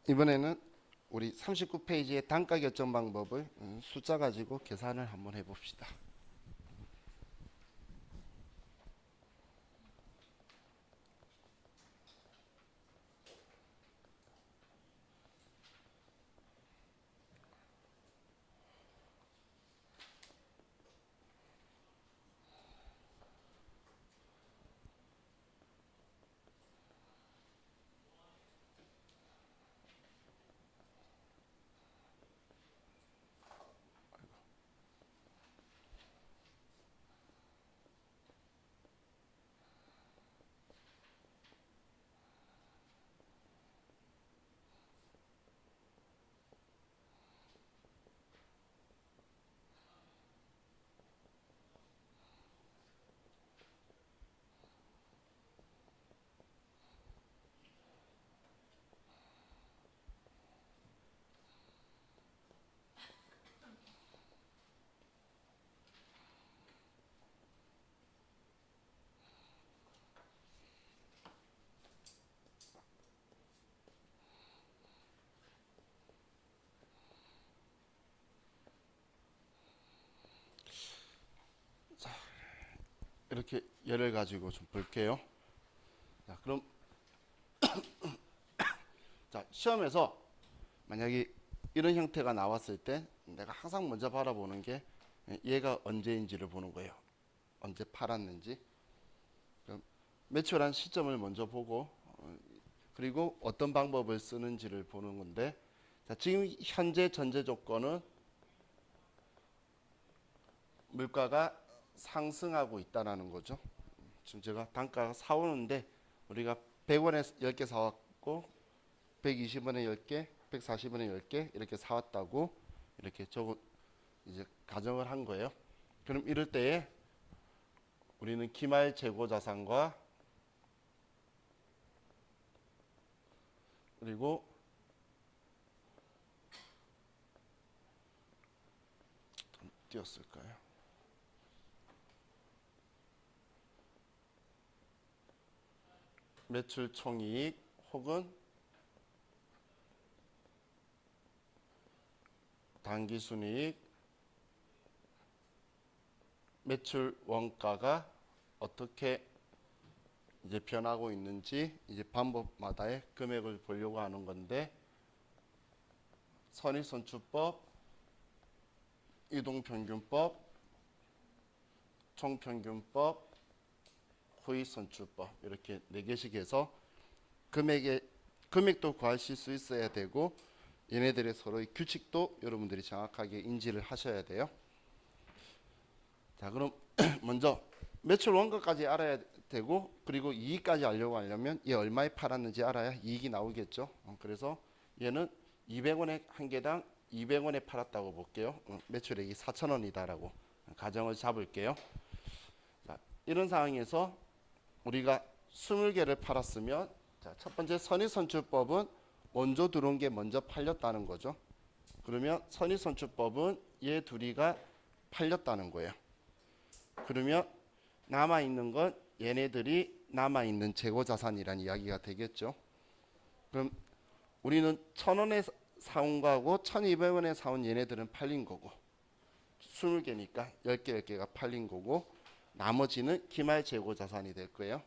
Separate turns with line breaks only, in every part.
이번에는 우리 39페이지의 단가 결정 방법을 숫자 가지고 계산을 한번 해봅시다. 이렇게 예를 가지고 좀 볼게요. 자, 그럼 자, 시험에서 만약에 이런 형태가 나왔을 때 내가 항상 먼저 바라보는 게 얘가 언제인지를 보는 거예요. 언제 팔았는지. 그럼 매출한 시점을 먼저 보고 그리고 어떤 방법을 쓰는지를 보는 건데, 자, 지금 현재 전제 조건은 물가가 상승하고 있다는 거죠. 지금 제가 단가가 사오는데 우리가 100원에 10개 사왔고 120원에 10개, 140원에 10개 이렇게 사왔다고 이렇게 적어 이제 가정을 한 거예요. 그럼 이럴 때에 우리는 기말 재고 자산과 그리고 띄었을까요? 매출 총이익 혹은 당기순이익, 매출 원가가 어떻게 이제 변하고 있는지 이제 방법마다의 금액을 보려고 하는 건데, 선입선출법, 이동평균법, 총평균법, 후입선출법 이렇게 4개씩 해서 금액도 구하실 수 있어야 되고 얘네들의 서로의 규칙도 여러분들이 정확하게 인지를 하셔야 돼요. 자, 그럼 먼저 매출 원가까지 알아야 되고 그리고 이익까지 알려고 하려면 얘 얼마에 팔았는지 알아야 이익이 나오겠죠. 그래서 얘는 200원에 한 개당 200원에 팔았다고 볼게요. 매출액이 4,000원이다라고 가정을 잡을게요. 자, 이런 상황에서 우리가 20개를 팔았으면, 자, 첫 번째 선의선출법은 먼저 들어온 게 먼저 팔렸다는 거죠. 그러면 선의선출법은 얘 둘이가 팔렸다는 거예요. 그러면 남아있는 건 얘네들이 남아있는 재고자산이라는 이야기가 되겠죠. 그럼 우리는 1,000원에 사온 거하고 1,200원에 사온 얘네들은 팔린 거고 20개니까 10개 10개가 팔린 거고 나머지는 기말 재고자산이 될 거예요.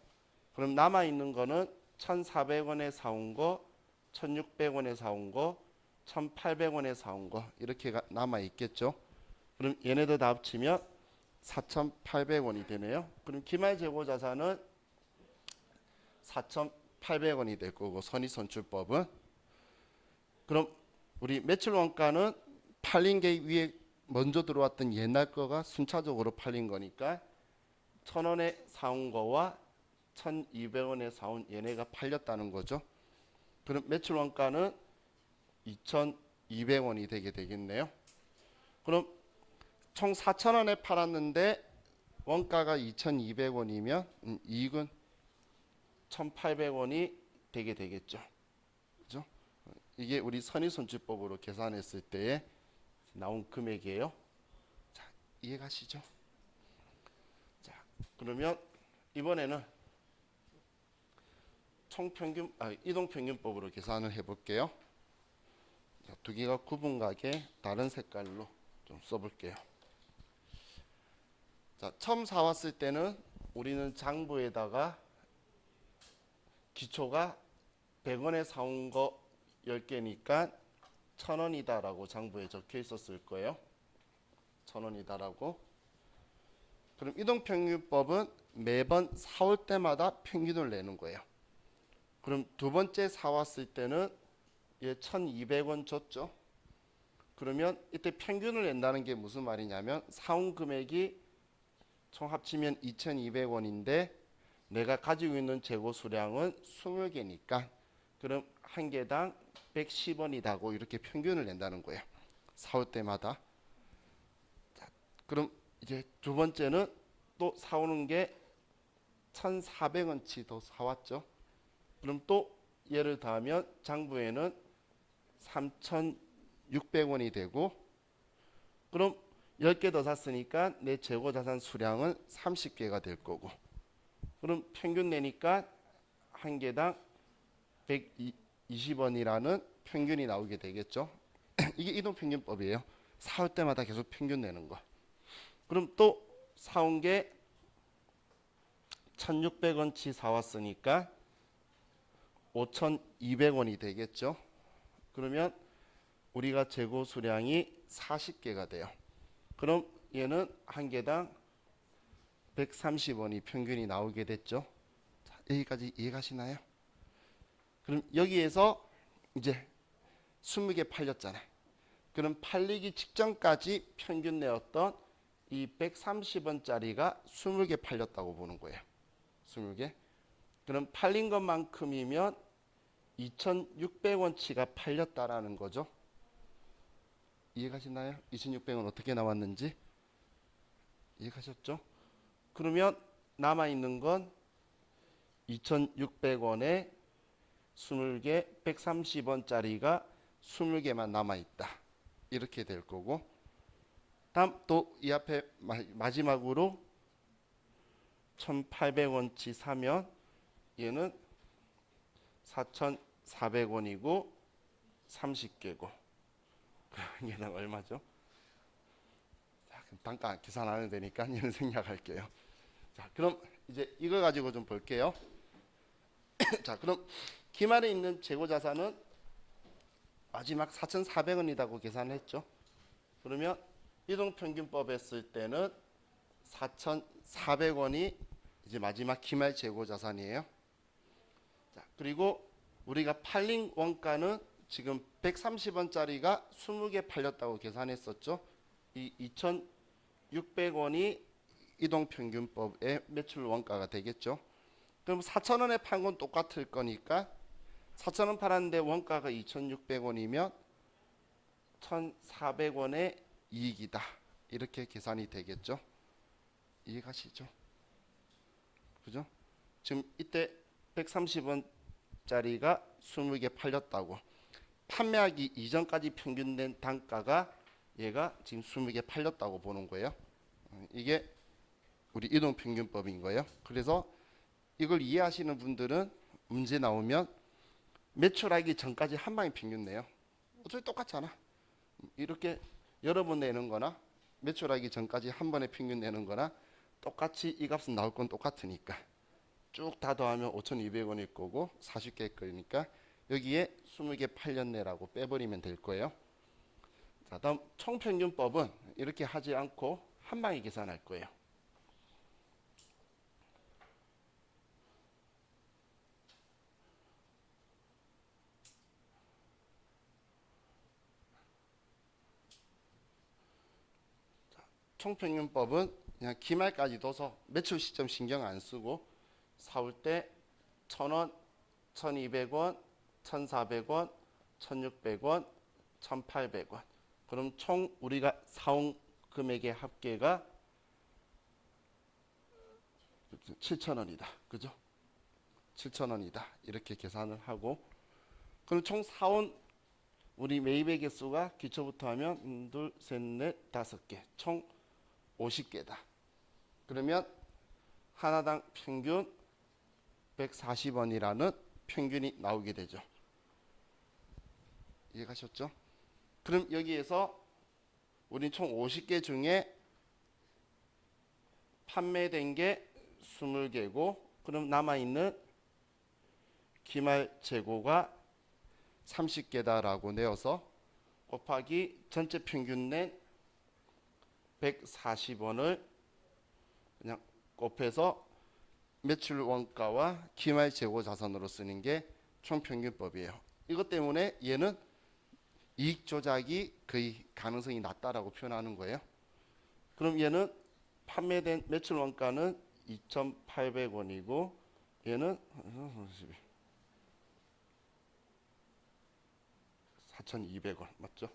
그럼 남아있는 거는 1,400원에 사온 거, 1,600원에 사온 거, 1,800원에 사온 거 이렇게 남아있겠죠. 그럼 얘네들 다 합치면 4,800원이 되네요. 그럼 기말 재고 자산은 4,800원이 될 거고 선의선출법은, 그럼 우리 매출 원가는 팔린 게 위에 먼저 들어왔던 옛날 거가 순차적으로 팔린 거니까 1,000원에 사온 거와 1,200원에 사온 얘네가 팔렸다는 거죠. 그럼 매출 원가는 2,200원이 되게 되겠네요. 그럼 총 4,000원에 팔았는데 원가가 2,200원이면 이익은 1,800원이 되게 되겠죠. 그죠? 이게 우리 선의선출법으로 계산했을 때에 나온 금액이에요. 자, 이해가시죠? 자, 그러면 이번에는 이동평균법으로 계산을 해볼게요. 두 개가 구분가게 다른 색깔로 좀 써볼게요. 자, 처음 사왔을 때는 우리는 장부에다가 기초가 100원에 사온 거 10개니까 1000원이다라고 장부에 적혀 있었을 거예요. 1000원이다라고. 그럼 이동평균법은 매번 사올 때마다 평균을 내는 거예요. 그럼 두 번째 사왔을 때는 얘 1200원 줬죠. 그러면 이때 평균을 낸다는 게 무슨 말이냐면 사온 금액이 총 합치면 2200원인데 내가 가지고 있는 재고 수량은 20개니까 그럼 한 개당 110원이다고 이렇게 평균을 낸다는 거예요. 사올 때마다. 자, 그럼 이제 두 번째는 또 사오는 게 1400원치 더 사왔죠. 그럼 또 얘를 더하면 장부에는 3600원이 되고 그럼 10개 더 샀으니까 내 재고 자산 수량은 30개가 될 거고 그럼 평균 내니까 한 개당 120원이라는 평균이 나오게 되겠죠. 이게 이동평균법이에요. 사올 때마다 계속 평균 내는 거. 그럼 또 사온 게 1600원치 사왔으니까 5200원이 되겠죠. 그러면 우리가 재고 수량이 40개가 돼요. 그럼 얘는 한 개당 130원이 평균이 나오게 됐죠. 자, 여기까지 이해가시나요? 그럼 여기에서 이제 20개 팔렸잖아요. 그럼 팔리기 직전까지 평균 내었던 이 130원짜리가 20개 팔렸다고 보는 거예요. 20개. 그럼 팔린 것만큼이면 2600원치가 팔렸다라는 거죠. 이해가시나요? 2600원 어떻게 나왔는지 이해가셨죠? 그러면 남아있는 건 2600원에 20개 130원짜리가 20개만 남아있다. 이렇게 될 거고 다음 또 이 앞에 마지막으로 1800원치 사면 얘는 4400원이고 30개고 얘는 얼마죠? 자, 그럼 단가 계산 안 해도 되니까 얘는 생략할게요. 자, 그럼 이제 이거 가지고 좀 볼게요. 자, 그럼 기말에 있는 재고 자산은 마지막 4,400원이라고 계산했죠. 그러면 이동평균법 했을 때는 4,400원이 이제 마지막 기말 재고 자산이에요. 자, 그리고 우리가 팔린 원가는 지금 130원짜리가 20개 팔렸다고 계산했었죠. 이 2,600원이 이동평균법의 매출 원가가 되겠죠. 그럼 4,000원에 판 건 똑같을 거니까 4,000원 팔았는데 원가가 2,600원이면 1,400원의 이익이다. 이렇게 계산이 되겠죠. 이해가시죠? 그죠? 지금 이때 130원짜리가 20개 팔렸다고. 판매하기 이전까지 평균된 단가가 얘가 지금 20개 팔렸다고 보는 거예요. 이게 우리 이동평균법인 거예요. 그래서 이걸 이해하시는 분들은 문제 나오면 매출하기 전까지 한 방에 평균 내요. 어차피 똑같잖아. 이렇게 여러 번 내는 거나 매출하기 전까지 한 번에 평균 내는 거나 똑같이 이 값은 나올 건 똑같으니까 쭉 다 더하면 5,200원일 거고 40개일 거니까 여기에 20개 팔렸네라고 빼버리면 될 거예요. 자, 다음 총평균법은 이렇게 하지 않고 한 방에 계산할 거예요. 총평균법은 그냥 기말까지 둬서 매출 시점 신경 안 쓰고 사올 때 1,000원, 1,200원, 1,400원, 1,600원, 1,800원. 그럼 총 우리가 사온 금액의 합계가 7,000원이다. 그죠? 7,000원이다. 이렇게 계산을 하고 그럼 총 사온 우리 매입의 개수가 기초부터 하면 둘, 셋, 넷, 5개. 총 50개다. 그러면 하나당 평균 140원이라는 평균이 나오게 되죠. 이해가셨죠? 그럼 여기에서 우리 총 50개 중에 판매된 게 20개고 그럼 남아있는 기말 재고가 30개다라고 내어서 곱하기 전체 평균 낸 140원을 그냥 곱해서 매출 원가와 기말 재고 자산으로 쓰는 게 총평균법이에요. 이것 때문에 얘는 이익 조작이 거의 가능성이 낮다라고 표현하는 거예요. 그럼 얘는 판매된 매출 원가는 2,800원이고 얘는 4,200원 맞죠?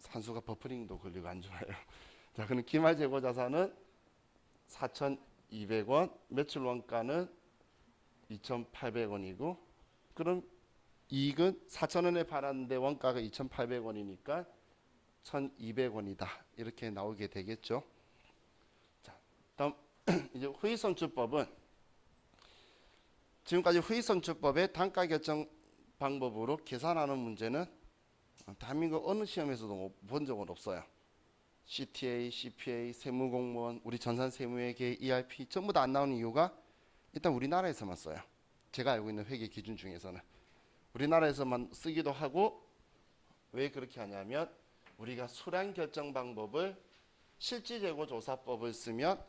산수가 버퍼링도 걸리고 안 좋아요. 자, 그럼 기말 재고 자산은 4,200원, 매출 원가는 2,800원이고 그럼 이익은 4,000원에 팔았는데 원가가 2,800원이니까 1,200원이다. 이렇게 나오게 되겠죠. 자, 다음 이제 후이선출법은 지금까지 후이선출법의 단가 결정 방법으로 계산하는 문제는 대한민국 어느 시험에서도 본 적은 없어요. CTA, CPA, 세무공무원, 우리 전산세무회계, ERP 전부 다 안 나오는 이유가 일단 우리나라에서만 써요. 제가 알고 있는 회계 기준 중에서는 우리나라에서만 쓰기도 하고 왜 그렇게 하냐면 우리가 수량 결정 방법을 실질재고조사법을 쓰면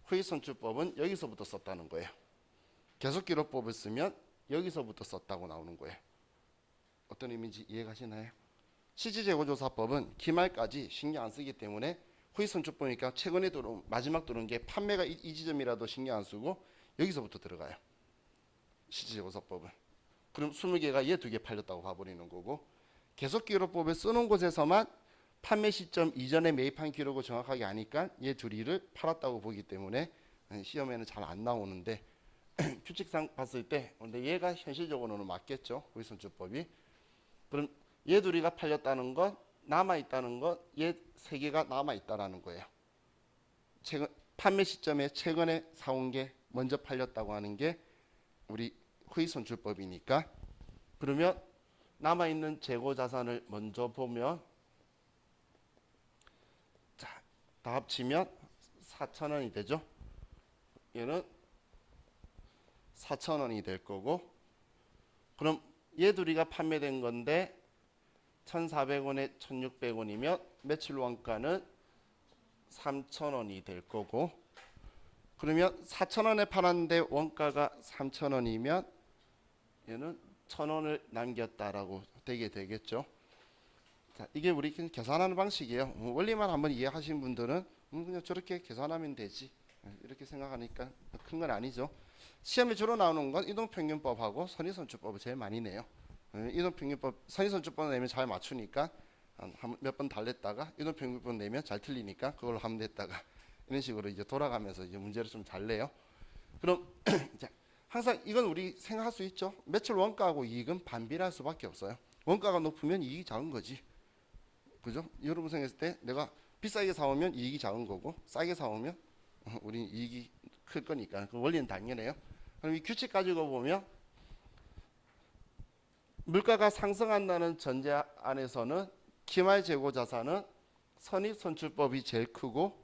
후이선출법은 여기서부터 썼다는 거예요. 계속기록법을 쓰면 여기서부터 썼다고 나오는 거예요. 어떤 의미인지 이해가시나요? 실질재고조사법은 기말까지 신경 안 쓰기 때문에 후이선출법이니까 최근에 들어온 마지막 들어온 게 판매가 이 지점이라도 신경 안 쓰고 여기서부터 들어가요. 실질재고조사법은. 그럼 20개가 얘 2개 팔렸다고 봐버리는 거고 계속기록법을 쓰는 곳에서만 판매 시점 이전에 매입한 기록을 정확하게 아니까 얘 둘이를 팔았다고 보기 때문에 시험에는 잘 안 나오는데 규칙상 봤을 때 근데 얘가 현실적으로는 맞겠죠. 후이선출법이. 그럼 얘 둘이가 팔렸다는 건 남아있다는 건 얘 3개가 남아있다라는 거예요. 최근 판매 시점에 최근에 사온 게 먼저 팔렸다고 하는 게 우리 후이선출법이니까 그러면 남아있는 재고자산을 먼저 보면 자, 다 합치면 4,000원이 되죠. 얘는 4,000원이 될 거고 그럼 얘 둘이가 판매된 건데 1,400원에 1,600원이면 매출 원가는 3,000원이 될 거고 그러면 4,000원에 팔았는데 원가가 3,000원이면 얘는 1,000원을 남겼다라고 되게 되겠죠. 자, 이게 우리 계산하는 방식이에요. 원리만 한번 이해하신 분들은 그냥 저렇게 계산하면 되지 이렇게 생각하니까 큰 건 아니죠. 시험에 주로 나오는 건 이동평균법하고 선의선출법을 제일 많이 내요. 이동평균법, 선의선출법 내면 잘 맞추니까 몇 번 달랬다가 이동평균법 내면 잘 틀리니까 그걸로 하면 됐다가 이런 식으로 이제 돌아가면서 이제 문제를 좀 잘 내요. 그럼 자, 항상 이건 우리 생각할 수 있죠. 매출 원가하고 이익은 반비례할 수밖에 없어요. 원가가 높으면 이익이 작은 거지. 그죠? 여러분 생각했을 때 내가 비싸게 사오면 이익이 작은 거고 싸게 사오면 우리 이익이 클 거니까 그 원리는 당연해요. 그럼 이 규칙 가지고 보면 물가가 상승한다는 전제 안에서는 기말 재고 자산은 선입선출법이 제일 크고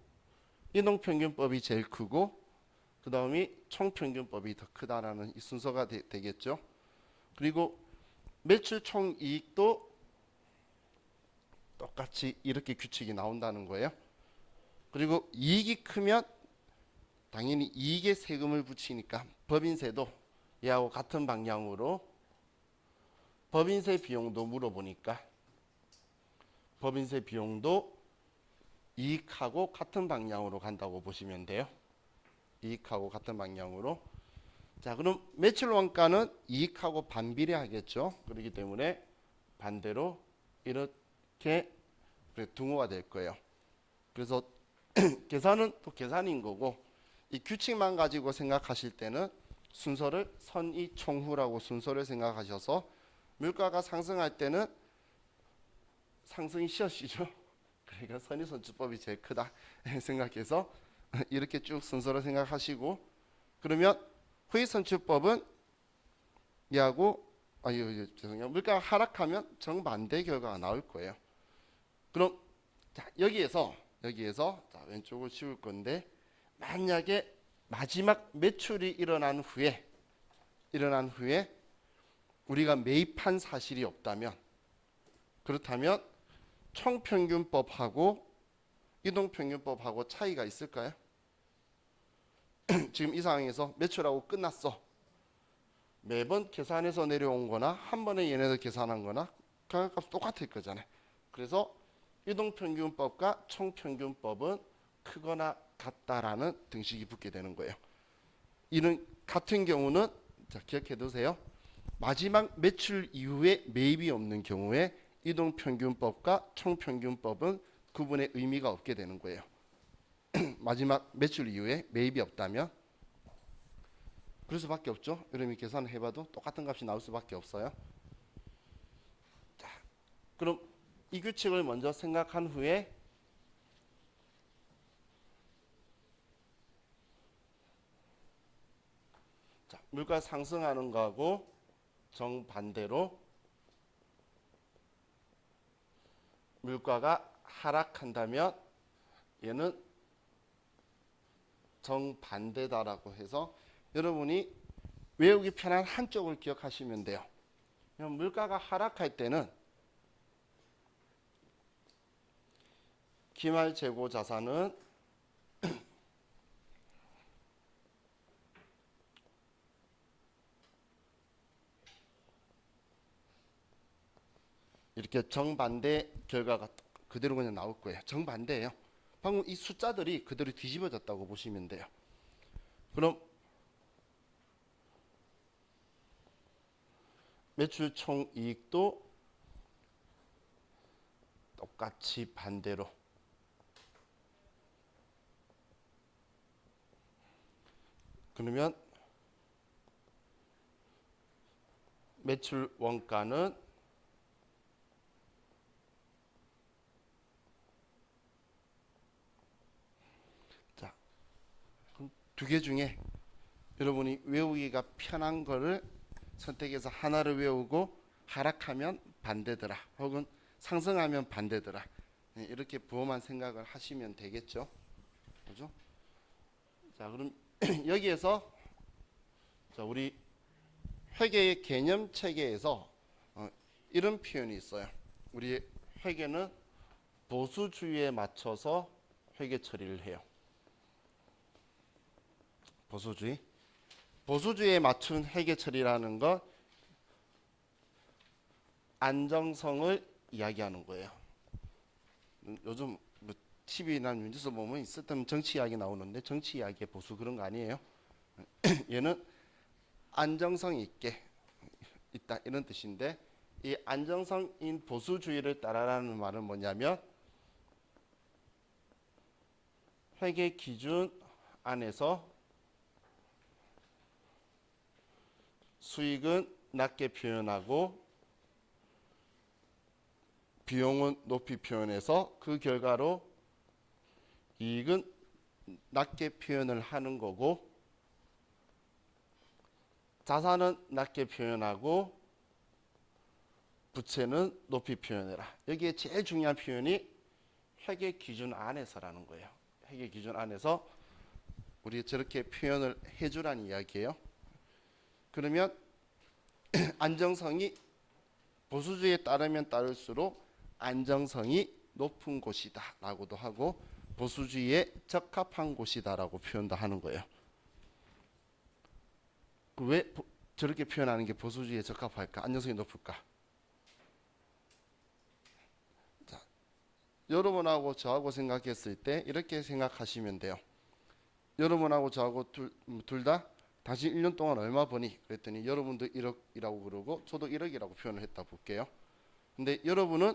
이동평균법이 제일 크고 그 다음이 총평균법이 더 크다라는 이 순서가 되겠죠. 그리고 매출 총이익도 똑같이 이렇게 규칙이 나온다는 거예요. 그리고 이익이 크면 당연히 이익에 세금을 붙이니까 법인세도 얘하고 같은 방향으로 법인세 비용도 물어보니까 법인세 비용도 이익하고 같은 방향으로 간다고 보시면 돼요. 이익하고 같은 방향으로. 자, 그럼 매출 원가는 이익하고 반비례하겠죠. 그렇기 때문에 반대로 이렇게 등호가 될 거예요. 그래서 계산은 또 계산인 거고 이 규칙만 가지고 생각하실 때는 순서를 선이총후라고 순서를 생각하셔서 물가가 상승할 때는 상승이 시어시죠. 그러니까 선의선출법이 제일 크다 생각해서 이렇게 쭉 순서를 생각하시고 그러면 후이선출법은 얘하고 죄송해요. 물가가 하락하면 정반대 결과가 나올 거예요. 그럼 자, 여기에서 자, 왼쪽을 지울 건데 만약에 마지막 매출이 일어난 후에 우리가 매입한 사실이 없다면, 그렇다면 총평균법하고 이동평균법하고 차이가 있을까요? 지금 이 상황에서 매출하고 끝났어. 매번 계산해서 내려온 거나 한 번에 얘네들 계산한 거나 결과값 똑같을 거잖아요. 그래서 이동평균법과 총평균법은 크거나 같다라는 등식이 붙게 되는 거예요. 이는 같은 경우는 자, 기억해 두세요. 마지막 매출 이후에 매입이 없는 경우에 이동평균법과 총평균법은 구분의 의미가 없게 되는 거예요. 마지막 매출 이후에 매입이 없다면 그럴 수밖에 없죠. 여러분이 계산해봐도 똑같은 값이 나올 수밖에 없어요. 자, 그럼 이 규칙을 먼저 생각한 후에 자, 물가 상승하는 거하고 정반대로 물가가 하락한다면 얘는 정반대다라고 해서 여러분이 외우기 편한 한쪽을 기억하시면 돼요. 물가가 하락할 때는 기말 재고 자산은 이렇게 정반대 결과가 그대로 그냥 나올 거예요. 정반대예요. 방금 이 숫자들이 그대로 뒤집어졌다고 보시면 돼요. 그럼 매출 총이익도 똑같이 반대로 그러면 매출 원가는 자, 두 개 중에 여러분이 외우기가 편한 거를 선택해서 하나를 외우고 하락하면 반대더라 혹은 상승하면 반대더라 이렇게 부호만 생각을 하시면 되겠죠. 그죠? 자, 그럼 여기에서 자, 우리 회계의 개념 체계에서 이런 표현이 있어요. 우리 회계는 보수주의에 맞춰서 회계 처리를 해요. 보수주의에 맞춘 회계 처리라는 건 안정성을 이야기하는 거예요. 요즘 뭐 TV나 뉴스 보면 있었던 정치 이야기 나오는데 정치 이야기의 보수 그런 거 아니에요. 얘는 안정성 있게 있다 이런 뜻인데 이 안정성인 보수주의를 따라라는 말은 뭐냐면 회계 기준 안에서 수익은 낮게 표현하고 비용은 높이 표현해서 그 결과로 이익은 낮게 표현을 하는 거고 자산은 낮게 표현하고 부채는 높이 표현해라. 여기에 제일 중요한 표현이 회계 기준 안에서라는 거예요. 회계 기준 안에서 우리 저렇게 표현을 해주라는 이야기예요. 그러면 안정성이 보수주의에 따르면 따를수록 안정성이 높은 곳이다 라고도 하고 보수주의에 적합한 곳이다 라고 표현도 하는 거예요. 왜 저렇게 표현하는 게 보수주의에 적합할까? 안정성이 높을까? 자, 여러분하고 저하고 생각했을 때 이렇게 생각하시면 돼요. 여러분하고 저하고 둘 다 당신 1년 동안 얼마 버니? 그랬더니 여러분도 1억이라고 그러고 저도 1억이라고 표현을 했다 볼게요. 근데 여러분은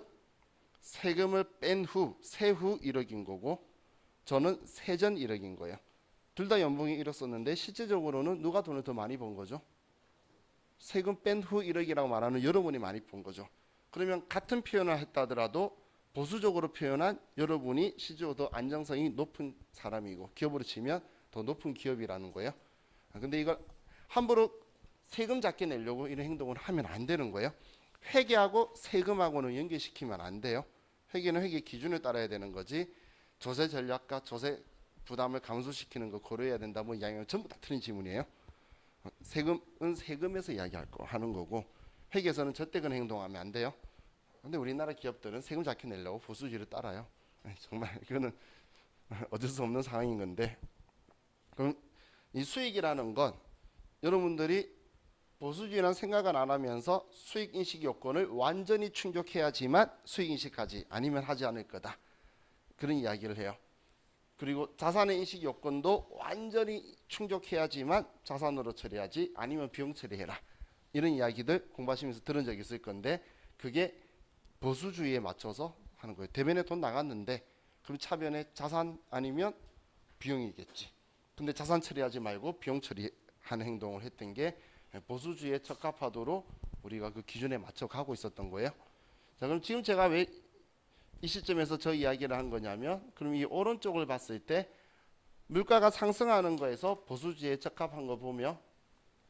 세금을 뺀 후, 세후 1억인 거고 저는 세전 1억인 거예요. 둘 다 연봉이 1억 썼는데 실제적으로는 누가 돈을 더 많이 번 거죠? 세금 뺀 후 1억이라고 말하는 여러분이 많이 번 거죠. 그러면 같은 표현을 했다더라도 보수적으로 표현한 여러분이 실제로 더 안정성이 높은 사람이고 기업으로 치면 더 높은 기업이라는 거예요. 근데 이걸 함부로 세금 작게 내려고 이런 행동을 하면 안 되는 거예요. 회계하고 세금하고는 연계시키면 안 돼요. 회계는 회계 기준을 따라야 되는 거지. 조세 전략과 조세 부담을 감소시키는 거 고려해야 된다. 뭐 이야기는 전부 다 틀린 지문이에요. 세금은 세금에서 이야기할 거 하는 거고, 회계에서는 절대그런 행동하면 안 돼요. 근데 우리나라 기업들은 세금 작게 내려고 보수주의를 따라요. 정말 이거는 어쩔 수 없는 상황인 건데, 그럼 이 수익이라는 건 여러분들이 보수주의라는 생각은 안 하면서 수익 인식 요건을 완전히 충족해야지만 수익 인식하지, 아니면 하지 않을 거다, 그런 이야기를 해요. 그리고 자산의 인식 요건도 완전히 충족해야지만 자산으로 처리하지, 아니면 비용 처리해라, 이런 이야기들 공부하시면서 들은 적이 있을 건데, 그게 보수주의에 맞춰서 하는 거예요. 대변에 돈 나갔는데 그럼 차변에 자산 아니면 비용이겠지. 근데 자산 처리하지 말고 비용 처리하는 행동을 했던 게 보수주의에 적합하도록 우리가 그 기준에 맞춰 가고 있었던 거예요. 자, 그럼 지금 제가 왜 이 시점에서 저 이야기를 한 거냐면, 그럼 이 오른쪽을 봤을 때 물가가 상승하는 거에서 보수주의에 적합한 거 보면,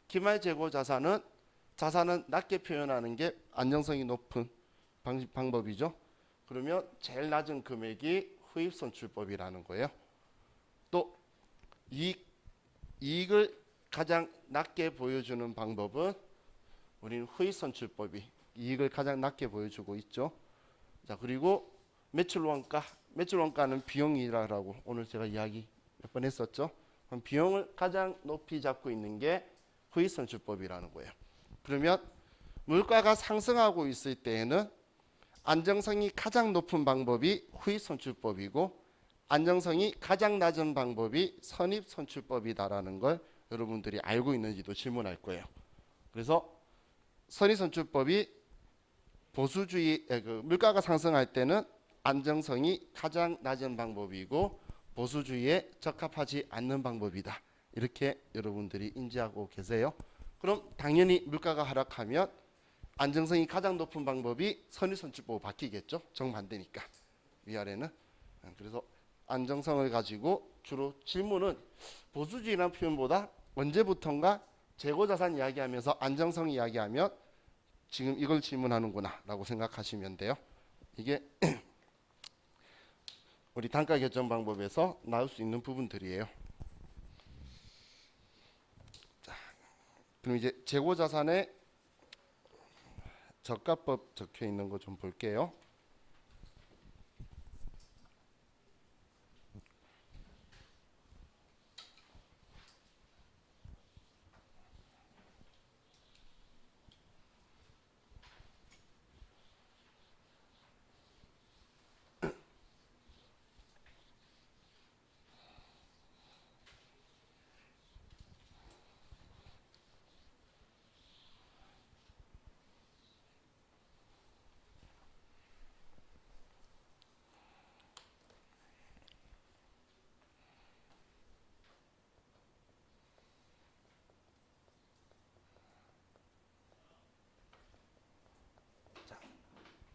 기말 재고 자산은 낮게 표현하는 게 안정성이 높은 방법이죠. 그러면 제일 낮은 금액이 후입선출법이라는 거예요. 또 이익을 가장 낮게 보여주는 방법은 우리는 후입선출법이 이익을 가장 낮게 보여주고 있죠. 자, 그리고 매출원가는 비용이라고 오늘 제가 이야기 몇 번 했었죠. 그럼 비용을 가장 높이 잡고 있는 게 후입선출법이라는 거예요. 그러면 물가가 상승하고 있을 때에는 안정성이 가장 높은 방법이 후입선출법이고, 안정성이 가장 낮은 방법이 선입선출법이다라는 걸 여러분들이 알고 있는지도 질문할 거예요. 그래서 선입선출법이 보수주의, 물가가 상승할 때는 안정성이 가장 낮은 방법이고 보수주의에 적합하지 않는 방법이다, 이렇게 여러분들이 인지하고 계세요. 그럼 당연히 물가가 하락하면 안정성이 가장 높은 방법이 선입선출법으로 바뀌겠죠. 정반대니까 위아래는. 그래서 안정성을 가지고 주로 질문은 보수주의라는 표현보다 언제부턴가 재고자산 이야기하면서 안정성 이야기하면 지금 이걸 질문하는구나 라고 생각하시면 돼요. 이게 우리 단가 결정 방법에서 나올 수 있는 부분들이에요. 자, 그럼 이제 재고자산의 저가법 적혀 있는 거 좀 볼게요.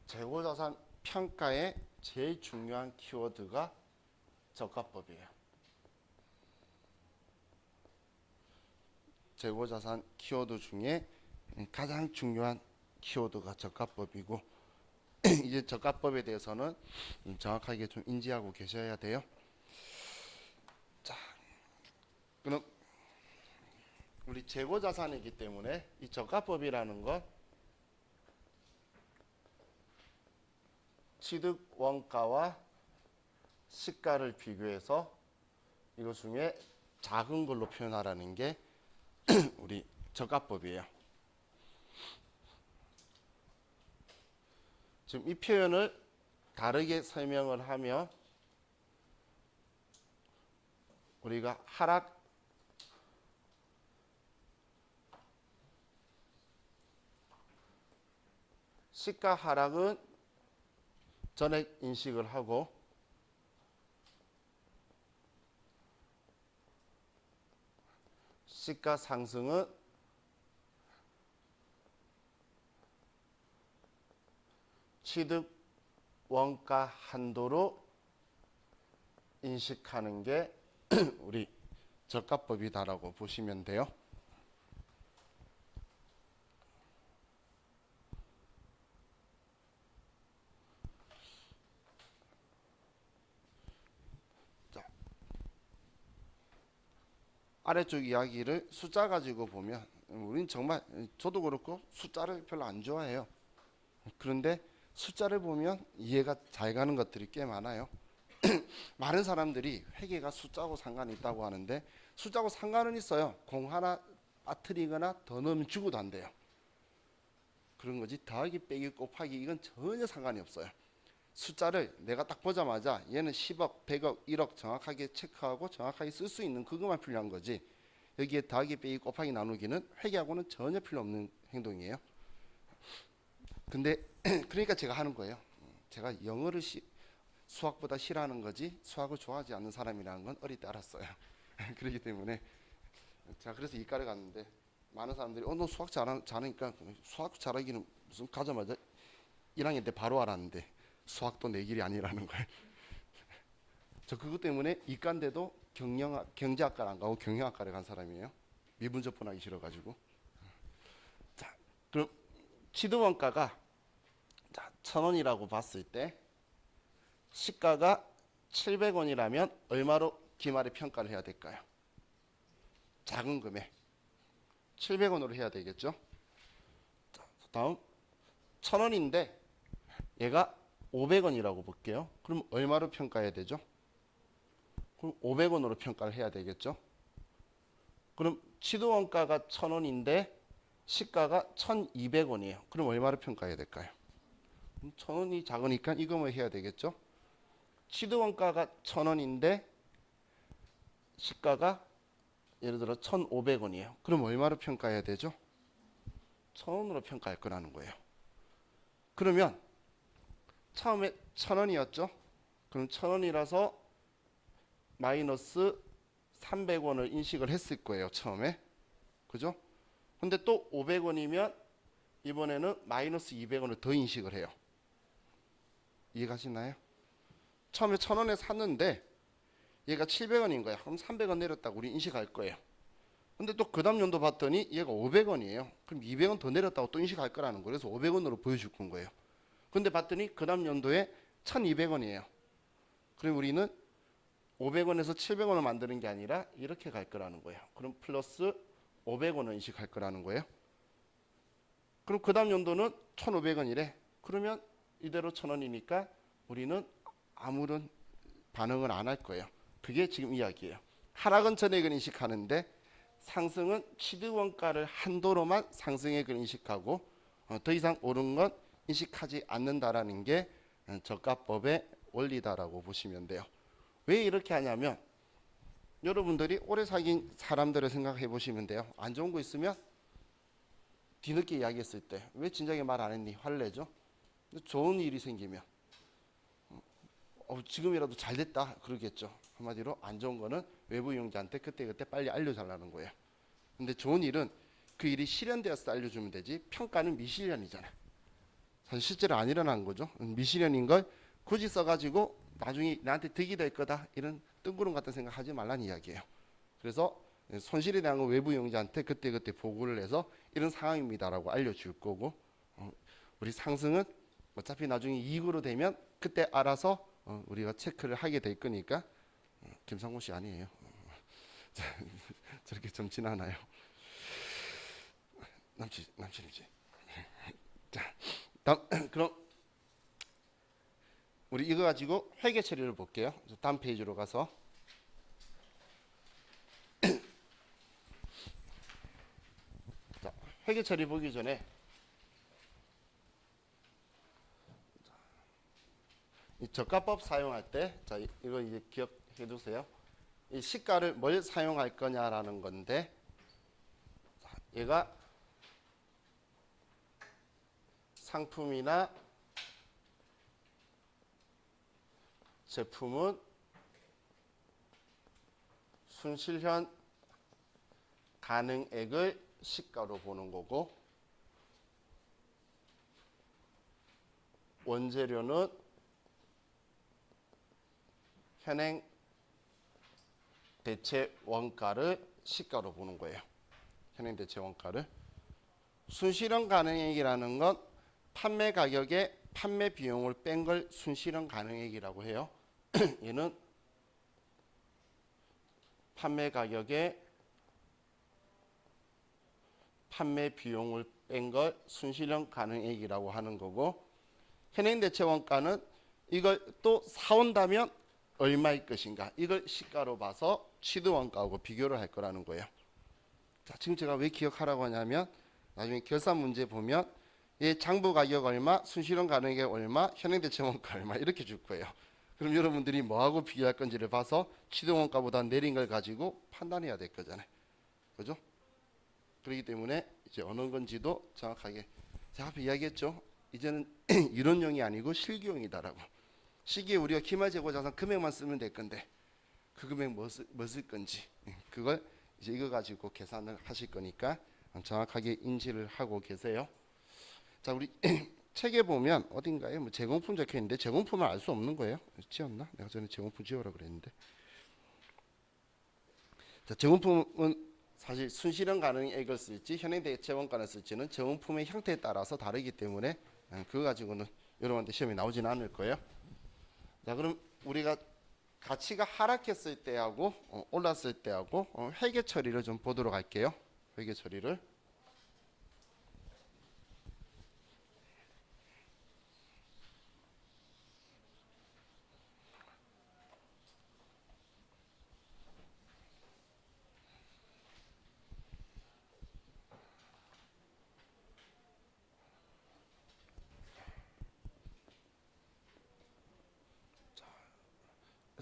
재고자산 평가의 제일 중요한 키워드가 저가법이에요. 재고자산 키워드 중에 가장 중요한 키워드가 저가법이고, 이제 저가법에 대해서는 정확하게 좀 인지하고 계셔야 돼요. 자, 그럼 우리 재고자산이기 때문에 이 저가법이라는 건 취득 원가와 시가를 비교해서 이것 중에 작은 걸로 표현하라는 게 우리 저가법이에요. 지금 이 표현을 다르게 설명을 하면 우리가 시가 하락은 전액 인식을 하고, 시가 상승은 취득 원가 한도로 인식하는 게 우리 저가법이다라고 보시면 돼요. 아래쪽 이야기를 숫자 가지고 보면 우린 정말 저도 그렇고 숫자를 별로 안 좋아해요. 그런데 숫자를 보면 이해가 잘 가는 것들이 꽤 많아요. 많은 사람들이 회계가 숫자하고 상관이 있다고 하는데 숫자하고 상관은 있어요. 공 하나 빠뜨리거나 더 넣으면 죽어도 안 돼요. 그런 거지 더하기 빼기 곱하기 이건 전혀 상관이 없어요. 숫자를 내가 딱 보자마자 얘는 10억, 100억, 1억 정확하게 체크하고 정확하게 쓸 수 있는 그것만 필요한 거지 여기에 더하기 빼기 곱하기 나누기는 회계하고는 전혀 필요 없는 행동이에요. 근데 그러니까 제가 하는 거예요. 제가 영어를 수학보다 싫어하는 거지 수학을 좋아하지 않는 사람이라는 건 어릴 때 알았어요. 그렇기 때문에 제가 그래서 이과를 갔는데 많은 사람들이 너 수학 잘하니까 수학 잘하기는 무슨 가자마자 1학년 때 바로 알았는데 수학도 내 길이 아니라는 걸. 저 그것 때문에 이과인데도 경제학과를 안 가고 경영학과를 간 사람이에요. 미분접분하기 싫어가지고. 자, 그럼 취득원가가 1,000원이라고 봤을 때 시가가 700원이라면 얼마로 기말에 평가를 해야 될까요? 작은 금액 700원으로 해야 되겠죠. 자, 다음 1,000원인데 얘가 500원이라고 볼게요. 그럼 얼마로 평가해야 되죠? 그럼 500원으로 평가를 해야 되겠죠. 그럼 취득원가가 1,000원인데 시가가 1,200원이에요. 그럼 얼마로 평가해야 될까요? 1,000원이 작으니까 이거만 해야 되겠죠. 취득원가가 1,000원인데 시가가 예를 들어 1,500원이에요. 그럼 얼마로 평가해야 되죠? 1,000원으로 평가할 거라는 거예요. 그러면 처음에 1,000원이었죠. 그럼 1,000원이라서 마이너스 300원을 인식을 했을 거예요. 처음에. 그죠? 근데 또 500원이면 이번에는 마이너스 200원을 더 인식을 해요. 이해가시나요? 처음에 1,000원에 샀는데 얘가 700원인 거야. 그럼 300원 내렸다고 우리 인식할 거예요. 근데 또 그 다음 연도 봤더니 얘가 500원이에요. 그럼 200원 더 내렸다고 또 인식할 거라는 거예요. 그래서 500원으로 보여줄 거예요. 근데 봤더니 그 다음 연도에 1,200원이에요. 그럼 우리는 500원에서 700원을 만드는 게 아니라 이렇게 갈 거라는 거예요. 그럼 플러스 500원을 인식할 거라는 거예요. 그럼 그 다음 연도는 1,500원이래. 그러면 이대로 1,000원이니까 우리는 아무런 반응을 안 할 거예요. 그게 지금 이야기예요. 하락은 전액을 인식하는데 상승은 취득원가를 한도로만 상승액을 인식하고 더 이상 오른 건 인식하지 않는다라는 게 저가법의 원리다라고 보시면 돼요. 왜 이렇게 하냐면 여러분들이 오래 사귄 사람들을 생각해 보시면 돼요. 안 좋은 거 있으면 뒤늦게 이야기했을 때 왜 진작에 말 안 했니? 화를 내죠. 근데 좋은 일이 생기면 지금이라도 잘 됐다 그러겠죠. 한마디로 안 좋은 거는 외부 이용자한테 그때그때 빨리 알려달라는 거예요. 근데 좋은 일은 그 일이 실현되어서 알려주면 되지 평가는 미실현이잖아. 사실 실제로 안 일어난 거죠. 미실현인 걸 굳이 써가지고 나중에 나한테 득이 될 거다 이런 뜬구름 같은 생각 하지 말라는 이야기예요. 그래서 손실에 대한 거 외부 이용자한테 그때그때 보고를 해서 이런 상황입니다라고 알려줄 거고 우리 상승은 어차피 나중에 이익으로 되면 그때 알아서 우리가 체크를 하게 될 거니까 김상곤 씨 아니에요. 저렇게 점진하나요? 남친이지. 자, 다음 그럼 우리 이거 가지고 회계 처리를 볼게요. 다음 페이지로 가서 자, 회계 처리 보기 전에 이 저가법 사용할 때, 자 이거 이제 기억해 두세요. 이 시가를 뭘 사용할 거냐라는 건데, 얘가 상품이나 제품은 순실현 가능액을 시가로 보는 거고, 원재료는 현행 대체 원가를 시가로 보는 거예요. 현행 대체 원가를. 순실현 가능액이라는 건 판매 가격에 판매 비용을 뺀 걸 순실현 가능액이라고 해요. 얘는 판매 가격에 판매 비용을 뺀 걸 순실현 가능액이라고 하는 거고, 현행대체 원가는 이걸 또 사온다면 얼마일 것인가, 이걸 시가로 봐서 취득원가하고 비교를 할 거라는 거예요. 자, 지금 제가 왜 기억하라고 하냐면 나중에 결산 문제 보면 얘 장부 가격 얼마, 순실현 가능액 얼마, 현행대체 원가 얼마 이렇게 줄 거예요. 그럼 여러분들이 뭐하고 비교할 건지를 봐서 취득원가보다 내린 걸 가지고 판단해야 될 거잖아요. 그죠? 그렇기 때문에 이제 어느 건지도 정확하게 제가 앞에 이야기했죠. 이제는 이론용이 아니고 실기용이다라고. 시기에 우리가 기말재고자산 금액만 쓰면 될 건데 그 금액 뭐 쓸 건지 그걸 이제 이거 가지고 계산을 하실 거니까 정확하게 인지를 하고 계세요. 자, 우리 책에 보면 어딘가에 뭐 제공품 적혀 있는데 제공품을 알 수 없는 거예요. 지웠나? 내가 전에 제공품 지우라 그랬는데. 자, 제공품은 사실 순실현 가능액을 쓸지 현행대체 원가를 쓸지는 제공품의 형태에 따라서 다르기 때문에 그거 가지고는 여러분한테 시험에 나오지는 않을 거예요. 자, 그럼 우리가 가치가 하락했을 때하고 올랐을 때하고 회계 처리를 좀 보도록 할게요. 회계 처리를.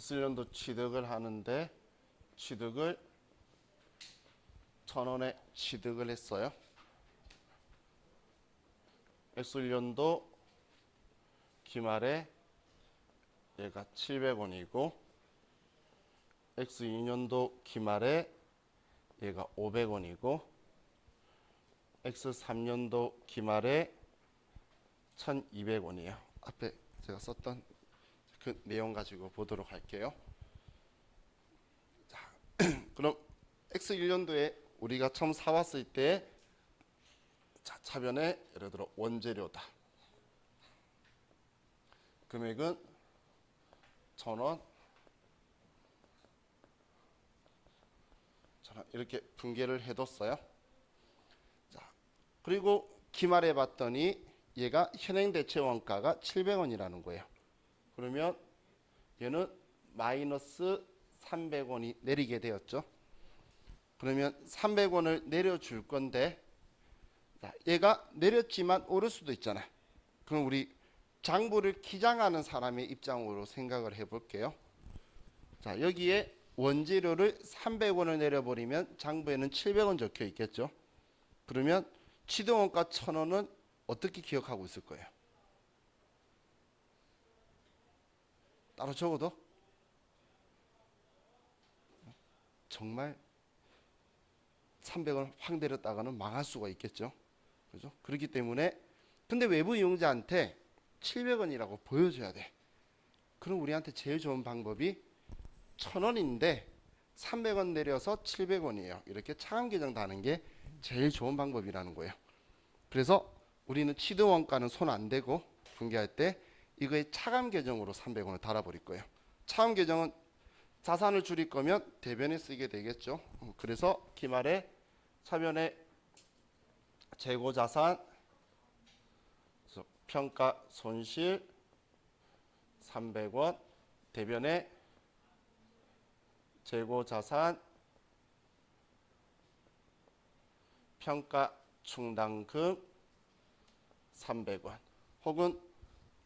X년도 취득을 하는데 취득을 1,000원에 취득을 했어요. X년도 기말에 얘가 700원이고 X2년도 기말에 얘가 500원이고 X3년도 기말에 1,200원이에요. 앞에 제가 썼던 그 내용 가지고 보도록 할게요. 자, 그럼 X1년도에 우리가 처음 사왔을 때 자, 차변에 예를 들어 원재료다. 금액은 1,000원, 1,000원 이렇게 분계를 해뒀어요. 자, 그리고 기말에 봤더니 얘가 현행대체 원가가 700원이라는 거예요. 그러면 얘는 마이너스 300원이 내리게 되었죠. 그러면 300원을 내려줄 건데 자, 얘가 내렸지만 오를 수도 있잖아요. 그럼 우리 장부를 기장하는 사람의 입장으로 생각을 해볼게요. 자, 여기에 원재료를 300원을 내려버리면 장부에는 700원 적혀 있겠죠. 그러면 취득원가 1,000원은 어떻게 기억하고 있을 거예요? 따로 적어도 정말 300원 확 내렸다가는 망할 수가 있겠죠. 그죠? 그렇기 때문에 근데 외부 이용자한테 700원이라고 보여줘야 돼. 그럼 우리한테 제일 좋은 방법이 1,000원인데 300원 내려서 700원이에요. 이렇게 차감 계정다는 게 제일 좋은 방법이라는 거예요. 그래서 우리는 취득원가는 손 안 대고 분계할 때 이거의 차감 계정으로 300원을 달아버릴 거예요. 차감 계정은 자산을 줄일 거면 대변에 쓰게 되겠죠. 그래서 기말에 차변에 재고자산 평가 손실 300원 대변에 재고자산 평가 충당금 300원 혹은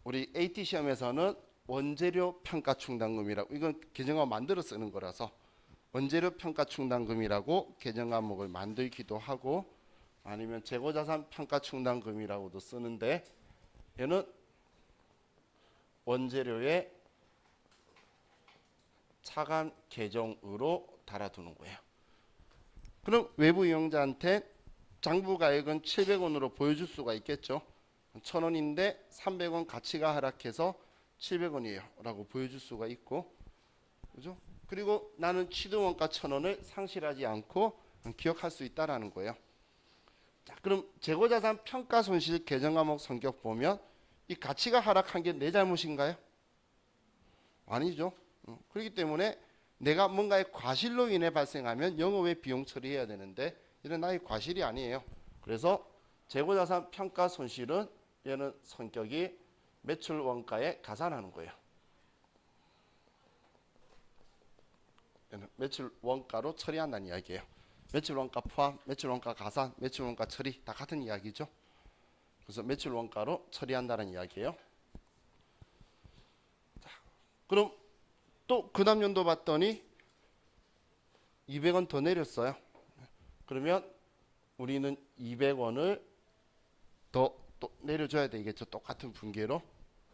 우리 AT 시험에서는 원재료 평가 충당금이라고 이건 계정화 만들어 쓰는 거라서 원재료 평가 충당금이라고 계정 과목을 만들기도 하고 아니면 재고자산 평가 충당금이라고도 쓰는데 얘는 원재료의 차감 계정으로 달아두는 거예요. 그럼 외부 이용자한테 장부 가액은 700원으로 보여줄 수가 있겠죠. 1,000원인데 300원 가치가 하락해서 700원이에요 라고 보여줄 수가 있고 그죠? 그리고 나는 취득원가 1,000원을 상실하지 않고 기억할 수 있다라는 거예요. 자, 그럼 재고자산 평가손실 계정과목 성격 보면 이 가치가 하락한 게 내 잘못인가요? 아니죠. 그렇기 때문에 내가 뭔가의 과실로 인해 발생하면 영업의 비용 처리해야 되는데 이런 나의 과실이 아니에요. 그래서 재고자산 평가 손실은 얘는 성격이 매출 원가에 가산하는 거예요. 얘는 매출 원가로 처리한다는 이야기예요. 매출 원가 포함, 매출 원가 가산, 매출 원가 처리 다 같은 이야기죠. 그래서 매출 원가로 처리한다는 이야기예요. 자, 그럼 또 그 다음 연도 봤더니 200원 더 내렸어요. 그러면 우리는 200원을 더 또 내려줘야 되겠죠. 똑같은 분계로.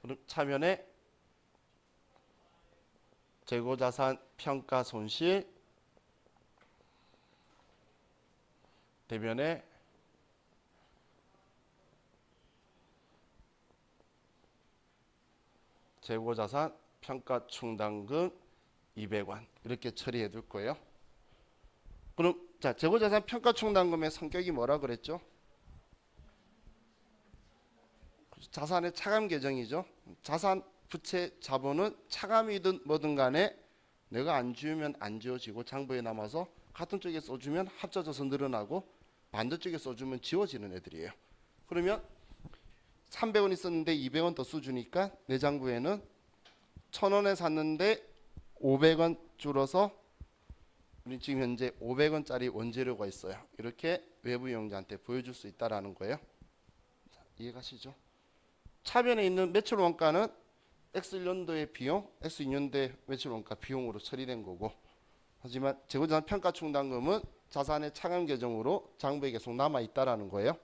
그럼 차면에 재고자산 평가 손실 대변에 재고자산 평가 충당금 200원 이렇게 처리해 둘 거예요. 그럼 자, 재고자산 평가 충당금의 성격이 뭐라 그랬죠? 자산의 차감 계정이죠. 자산, 부채, 자본은 차감이든 뭐든 간에 내가 안 지우면 안 지워지고 장부에 남아서 같은 쪽에 써주면 합쳐져서 늘어나고 반대쪽에 써주면 지워지는 애들이에요. 그러면 300원 있었는데 200원 더 써주니까 내 장부에는 1,000원에 샀는데 500원 줄어서 우리 지금 현재 500원짜리 원재료가 있어요. 이렇게 외부 이용자한테 보여줄 수 있다라는 거예요. 자, 이해가시죠? 차변에 있는 매출 원가는 X1년도의 비용, X2년도의 매출 원가 비용으로 처리된 거고, 하지만 재고자산 평가 충당금은 자산의 차감 계정으로 장부에 계속 남아 있다라는 거예요.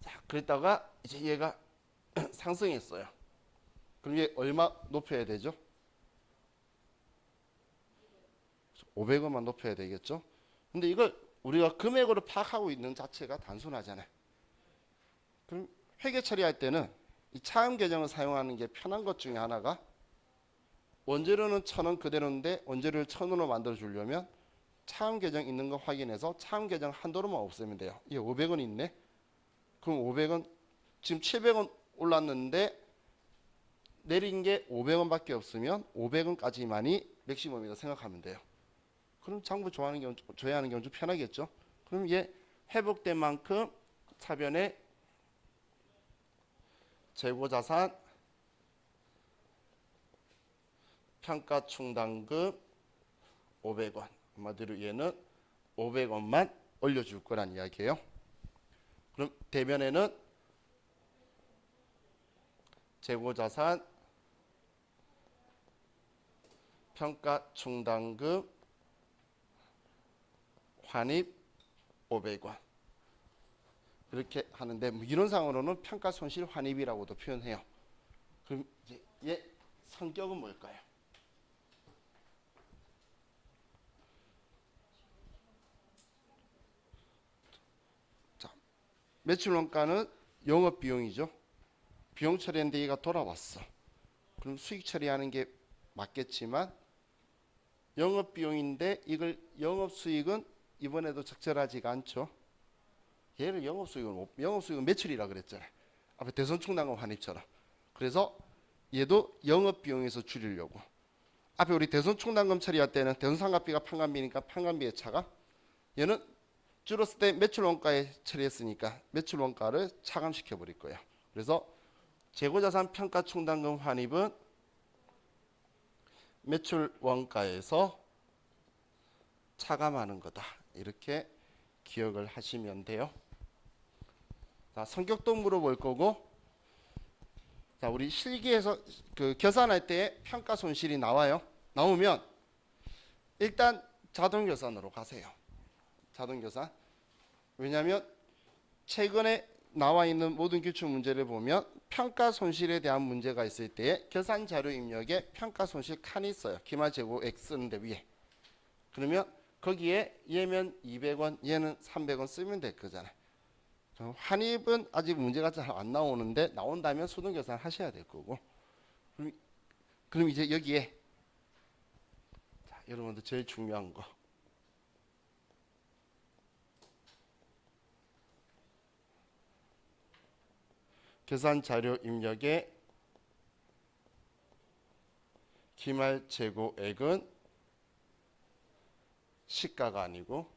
자, 그랬다가 이제 얘가 상승했어요. 그럼 얘 얼마 높여야 되죠? 500원만 높여야 되겠죠? 근데 이걸 우리가 금액으로 파악하고 있는 자체가 단순하잖아요. 그럼 회계 처리할 때는 이 차감 계정을 사용하는 게 편한 것 중에 하나가 원재료는 1,000원 그대로인데 원재료를 1,000원으로 만들어 주려면 차감 계정 있는 거 확인해서 차감 계정 한도로만 없애면 돼요. 얘 500원 있네. 그럼 500원 지금 700원 올랐는데 내린 게 500원밖에 없으면 500원까지만이 맥시멈이다 생각하면 돼요. 그럼 장부 조회하는 경우 좀 편하겠죠. 그럼 얘 회복된 만큼 차변에 재고자산 평가 충당금 500원 한마디로 얘는 500원만 올려줄 거란 이야기예요. 그럼 대변에는 재고자산 평가 충당금 환입 500원 이렇게 하는데 뭐 이론상으로는 평가 손실 환입이라고도 표현해요. 그럼 이제 얘 성격은 뭘까요? 자, 매출 원가는 영업 비용이죠. 비용 처리했는데 얘가 돌아왔어. 그럼 수익 처리하는 게 맞겠지만 영업 비용인데 이걸 영업 수익은 이번에도 적절하지가 않죠. 얘를 영업 수익은 매출이라 그랬잖아요. 앞에 대손 충당금 환입처럼. 그래서 얘도 영업 비용에서 줄이려고. 앞에 우리 대손 충당금 처리할 때는 대손 상각비가 판관비니까 판관비의 차감. 얘는 줄었을 때 매출 원가에 처리했으니까 매출 원가를 차감시켜 버릴 거예요. 그래서 재고자산 평가 충당금 환입은 매출 원가에서 차감하는 거다. 이렇게 기억을 하시면 돼요. 자, 성격도 물어볼 거고, 자, 우리 실기에서 그 계산할 때 평가 손실이 나와요. 나오면 일단 자동 계산으로 가세요. 자동 계산. 왜냐하면 최근에 나와 있는 모든 기출 문제를 보면 평가 손실에 대한 문제가 있을 때에 계산 자료 입력에 평가 손실 칸이 있어요. 기말 재고 X 쓰는데 위에. 그러면 거기에 얘면 200원, 얘는 300원 쓰면 될 거잖아요. 환입은 아직 문제가 잘 안 나오는데 나온다면 수동 계산 하셔야 될 거고. 그럼 이제 여기에 자, 여러분들 제일 중요한 거. 계산 자료 입력에 기말 재고액은 시가가 아니고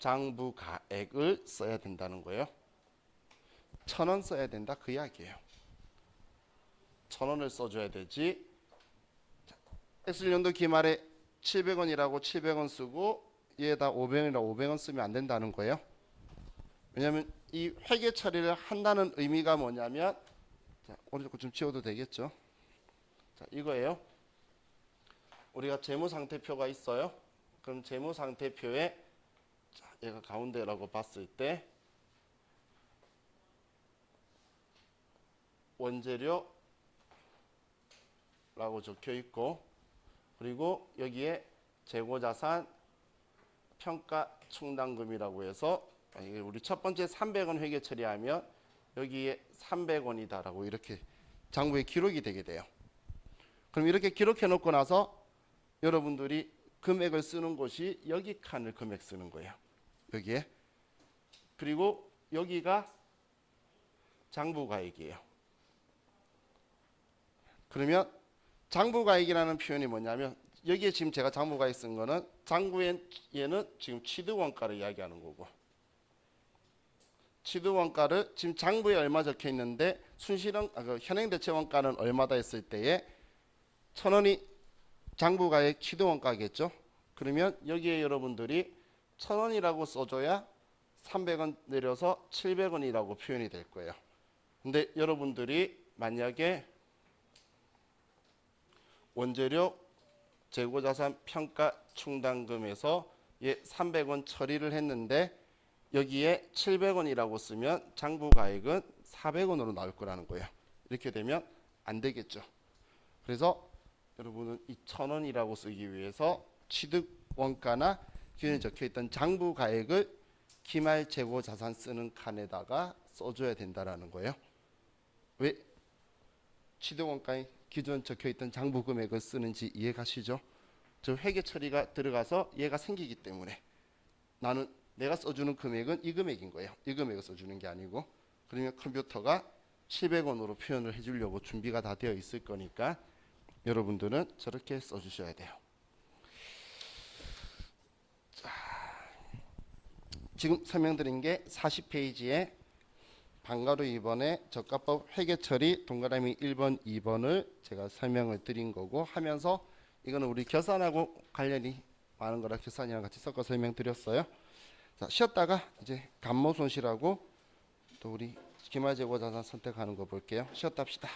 장부가액을 써야 된다는 거예요. 1,000원 써야 된다 그 이야기예요. 1,000원을 써줘야 되지. X년도 기말에 700원이라고 700원 쓰고 얘에다 500원이라 500원 쓰면 안 된다는 거예요. 왜냐하면 이 회계 처리를 한다는 의미가 뭐냐면, 자, 오른쪽 좀 지워도 되겠죠? 자, 이거예요. 우리가 재무상태표가 있어요. 그럼 재무상태표에, 자, 얘가 가운데라고 봤을 때 원재료라고 적혀 있고, 그리고 여기에 재고자산 평가 충당금이라고 해서, 우리 첫 번째 300원 회계 처리하면 여기에 300원이다라고 이렇게 장부에 기록이 되게 돼요. 그럼 이렇게 기록해 놓고 나서 여러분들이 금액을 쓰는 곳이 여기 칸을 금액 쓰는 거예요. 여기에. 그리고 여기가 장부가액이에요. 그러면 장부가액이라는 표현이 뭐냐면, 여기에 지금 제가 장부가액 쓴 거는 장부에는 지금 취득원가를 이야기하는 거고, 취득원가를 지금 장부에 얼마 적혀 있는데 순실은 현행대체원가는 얼마다 했을 때에 1,000원이 장부가액 취득원가겠죠. 그러면 여기에 여러분들이 1,000원이라고 써줘야 300원 내려서 700원이라고 표현이 될 거예요. 근데 여러분들이 만약에 원재료 재고자산 평가 충당금에서 300원 처리를 했는데 여기에 700원이라고 쓰면 장부가액은 400원으로 나올 거라는 거예요. 이렇게 되면 안 되겠죠. 그래서 여러분은 이 1,000원이라고 쓰기 위해서 취득원가나 기존에 적혀있던 장부가액을 기말 재고자산 쓰는 칸에다가 써줘야 된다라는 거예요. 왜 취득원가에 기존 적혀있던 장부금액을 쓰는지 이해가시죠? 저 회계 처리가 들어가서 얘가 생기기 때문에 나는 내가 써주는 금액은 이 금액인 거예요. 이 금액을 써주는 게 아니고. 그러면 컴퓨터가 700원으로 표현을 해주려고 준비가 다 되어 있을 거니까 여러분들은 저렇게 써주셔야 돼요. 자, 지금 설명드린 게 40페이지에 방가루 2번에 저가법 회계처리 동그라미 1번, 2번을 제가 설명을 드린 거고, 하면서 이거는 우리 결산하고 관련이 많은 거라 결산이랑 같이 섞어 설명드렸어요. 자, 쉬었다가 이제 감모 손실하고 또 우리 기말재고자산 선택하는 거 볼게요. 쉬었다 합시다.